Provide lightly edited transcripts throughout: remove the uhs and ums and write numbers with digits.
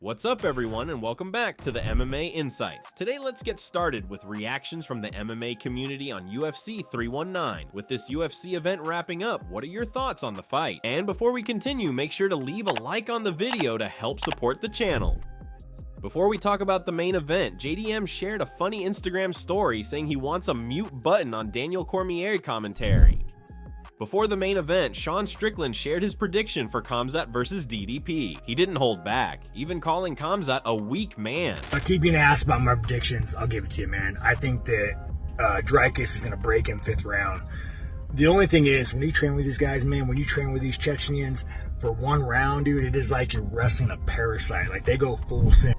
What's up everyone, and welcome back to the MMA Insights. Today let's get started with reactions from the MMA community on UFC 319. With this UFC event wrapping up, what are your thoughts on the fight? And before we continue, make sure to leave a like on the video to help support the channel. Before we talk about the main event, JDM shared a funny Instagram story saying he wants a mute button on Daniel Cormier commentary. Before the main event, Sean Strickland shared his prediction for Khamzat versus DDP. He didn't hold back, even calling Khamzat a weak man. I keep being asked about my predictions. I'll give it to you, man. I think that Dricus is going to break in 5th round. The only thing is, when you train with these guys, man, when you train with these Chechens for 1 round, dude, it is like you're wrestling a parasite. Like, they go full send.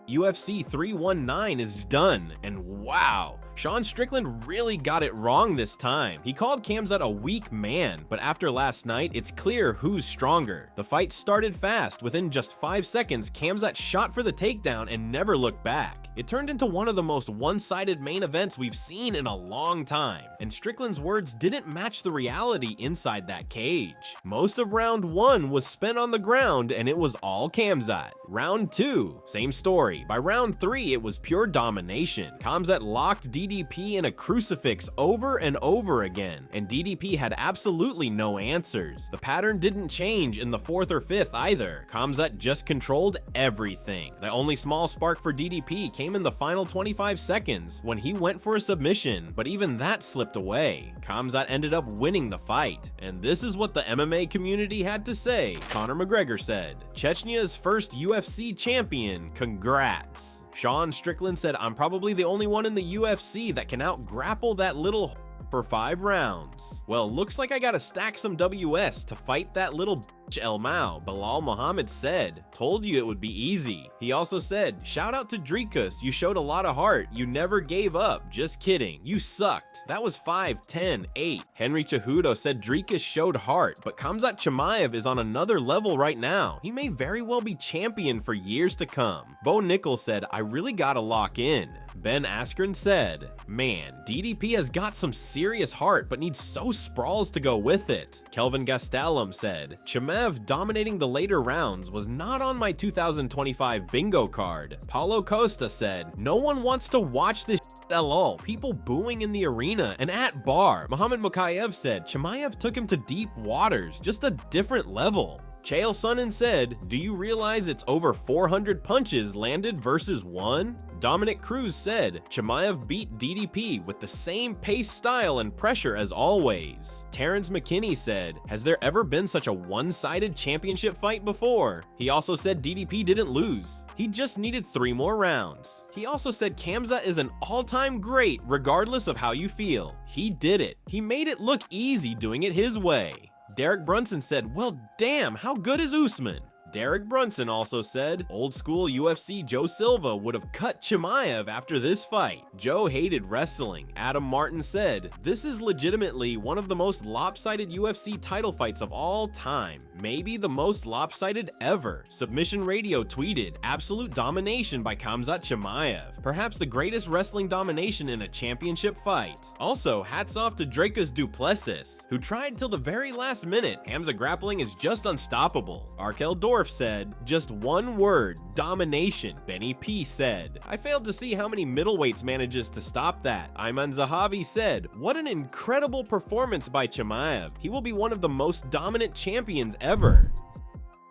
UFC 319 is done, and wow, Sean Strickland really got it wrong this time. He called Khamzat a weak man, but after last night, it's clear who's stronger. The fight started fast. Within just 5 seconds, Khamzat shot for the takedown and never looked back. It turned into one of the most one-sided main events we've seen in a long time, and Strickland's words didn't match the reality inside that cage. Most of round 1 was spent on the ground, and it was all Khamzat. Round 2, same story. By round 3, it was pure domination. Khamzat locked DDP in a crucifix over and over again, and DDP had absolutely no answers. The pattern didn't change in the 4th or 5th either. Khamzat just controlled everything. The only small spark for DDP came in the final 25 seconds when he went for a submission, but even that slipped away. Khamzat ended up winning the fight, and this is what the MMA community had to say. Conor McGregor said, "Chechnya's first UFC champion, congrats." Sean Strickland said, "I'm probably the only one in the UFC that can out-grapple that little for 5 rounds. Well, looks like I gotta stack some WS to fight that little bitch El Mao," Bilal Muhammad said. "Told you it would be easy." He also said, "Shout out to Dricus, you showed a lot of heart. You never gave up. Just kidding. You sucked. That was 5, 10, 8. Henry Cejudo said Dricus showed heart, but Khamzat Chimaev is on another level right now. He may very well be champion for years to come." Bo Nickel said, "I really gotta lock in." Ben Askren said, "Man, DDP has got some serious heart but needs so sprawls to go with it." Kelvin Gastelum said, "Chimaev dominating the later rounds was not on my 2025 bingo card." Paulo Costa said, "No one wants to watch this at all. People booing in the arena and at bar." Muhammad Mukayev said, "Chimaev took him to deep waters, just a different level." Chael Sonnen said, "Do you realize it's over 400 punches landed versus 1? Dominic Cruz said, "Chimaev beat DDP with the same pace, style, and pressure as always." Terrence McKinney said, "Has there ever been such a one-sided championship fight before?" He also said DDP didn't lose. He just needed 3 more rounds. He also said Khamzat is an all-time great regardless of how you feel. He did it. He made it look easy doing it his way. Derek Brunson said, "Well, damn, how good is Usman?" Derek Brunson also said, "Old school UFC Joe Silva would have cut Chimaev after this fight. Joe hated wrestling." Adam Martin said, "This is legitimately one of the most lopsided UFC title fights of all time. Maybe the most lopsided ever." Submission Radio tweeted, "Absolute domination by Khamzat Chimaev. Perhaps the greatest wrestling domination in a championship fight." Also, hats off to Dricus du Plessis, who tried till the very last minute. Khamzat grappling is just unstoppable. Arkel Dorf said, "Just one word, domination." Benny P said, "I failed to see how many middleweights manages to stop that." Ayman Zahavi said, "What an incredible performance by Chimaev. He will be one of the most dominant champions ever."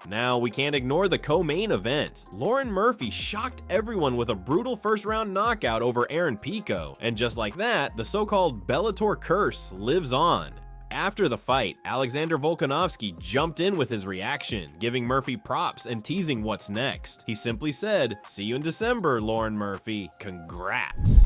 Now, we can't ignore the co-main event. Lauren Murphy shocked everyone with a brutal first-round knockout over Aaron Pico, and just like that, the so-called Bellator curse lives on. After the fight, Alexander Volkanovski jumped in with his reaction, giving Murphy props and teasing what's next. He simply said, "See you in December, Lauren Murphy. Congrats."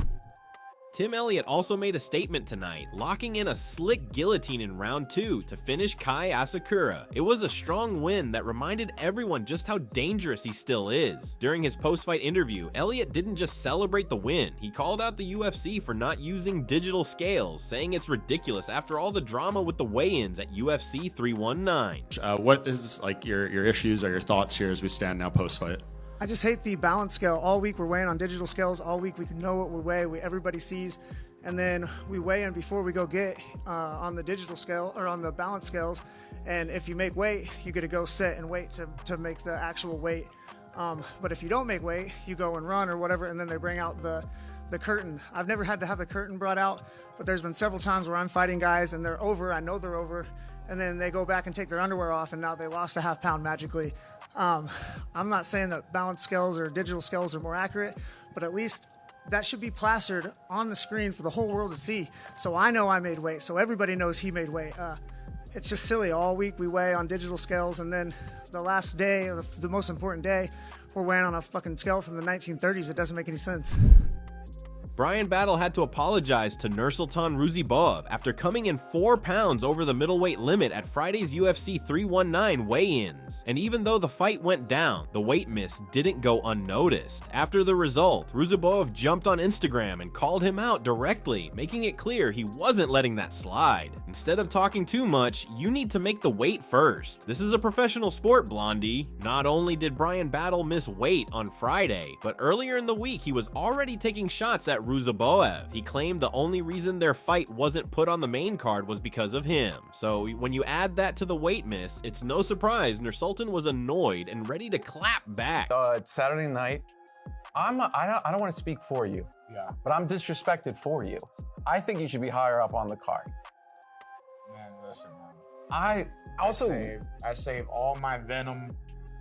Tim Elliott also made a statement tonight, locking in a slick guillotine in round 2 to finish Kai Asakura. It was a strong win that reminded everyone just how dangerous he still is. During his post-fight interview, Elliott didn't just celebrate the win, he called out the UFC for not using digital scales, saying it's ridiculous after all the drama with the weigh-ins at UFC 319. What is like your issues or your thoughts here as we stand now post-fight? I just hate the balance scale. All week we're weighing on digital scales. All week we can know what we weigh. Everybody sees, and then we weigh in before we go get on the digital scale or on the balance scales. And if you make weight, you get to go sit and wait to make the actual weight. But if you don't make weight, you go and run or whatever, and then they bring out the curtain. I've never had to have the curtain brought out, but there's been several times where I'm fighting guys and they're over, I know they're over, and then they go back and take their underwear off and now they lost a half pound magically. I'm not saying that balance scales or digital scales are more accurate, but at least that should be plastered on the screen for the whole world to see. So I know I made weight, so everybody knows he made weight. It's just silly. All week we weigh on digital scales, and then the last day, the most important day, we're weighing on a fucking scale from the 1930s. It doesn't make any sense. Bryan Battle had to apologize to Nursultan Ruziboev after coming in 4 pounds over the middleweight limit at Friday's UFC 319 weigh-ins. And even though the fight went down, the weight miss didn't go unnoticed. After the result, Ruziboev jumped on Instagram and called him out directly, making it clear he wasn't letting that slide. Instead of talking too much, you need to make the weight first. This is a professional sport, Blondie. Not only did Bryan Battle miss weight on Friday, but earlier in the week he was already taking shots at Ruziboev. He claimed the only reason their fight wasn't put on the main card was because of him. So when you add that to the weight miss, it's no surprise Nursultan was annoyed and ready to clap back. It's Saturday night. I don't want to speak for you, but I'm disrespected for you. I think you should be higher up on the card. Man, listen, man. I save all my venom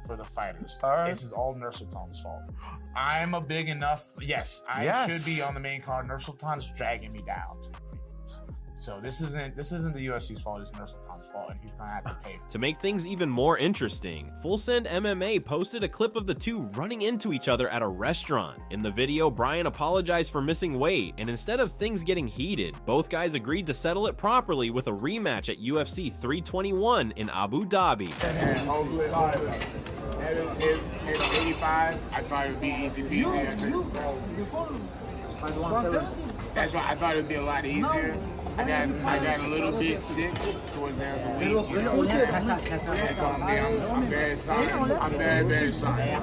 for the fighters. All right. This is all Nursultan's fault. I'm a big enough, yes, I should be on the main card. Nursultan's dragging me down to the prelims. So this isn't the UFC's fault, it's Nursultan's fault, and he's gonna have to pay. To make things even more interesting, Full Send MMA posted a clip of the two running into each other at a restaurant. In the video, Bryan apologized for missing weight, and instead of things getting heated, both guys agreed to settle it properly with a rematch at UFC 321 in Abu Dhabi. And hopefully, at 85, I thought it would be easy peasy. That's why I thought it would be a lot easier. I got a little bit sick towards the end of the week, you know. So I'm very sorry. I'm very sorry. Hey,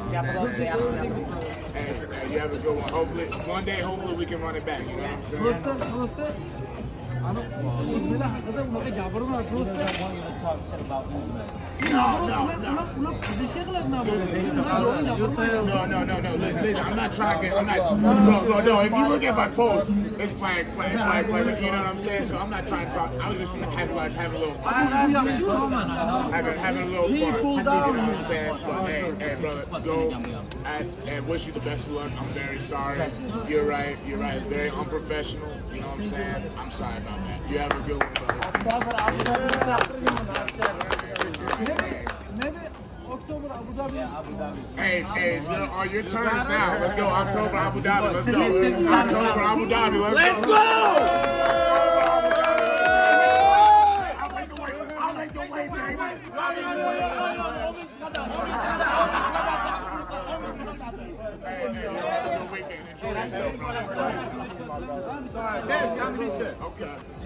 you have a good one. Hopefully, one day, we can run it back. You know what I'm saying? No. Listen, I'm not trying to no. If you look at my post, it's flag. You know what I'm saying? So I'm not trying to talk. I was just having a little fun. Having a little fun. You know what I'm saying? But hey, brother, go and wish you the best of luck. I'm very sorry. You're right. It's very unprofessional. You know what I'm saying? I'm sorry about that. You have a good one, brother. Hey, your turn now. Let's go. October, Abu Dhabi. Let's go. October, Abu Dhabi. Let's go. I'll make the weight,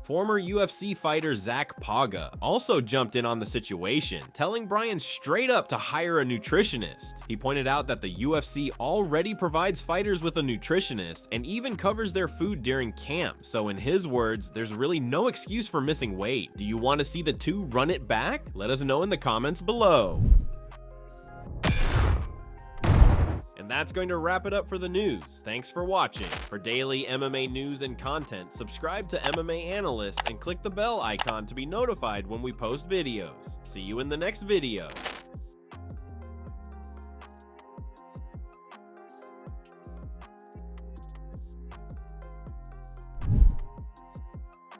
Former UFC fighter Zach Paga also jumped in on the situation, telling Bryan straight up to hire a nutritionist. He pointed out that the UFC already provides fighters with a nutritionist and even covers their food during camp, so in his words, there's really no excuse for missing weight. Do you want to see the two run it back? Let us know in the comments below. And that's going to wrap it up for the news. Thanks for watching. For daily MMA news and content, subscribe to MMA Analyst and click the bell icon to be notified when we post videos. See you in the next video.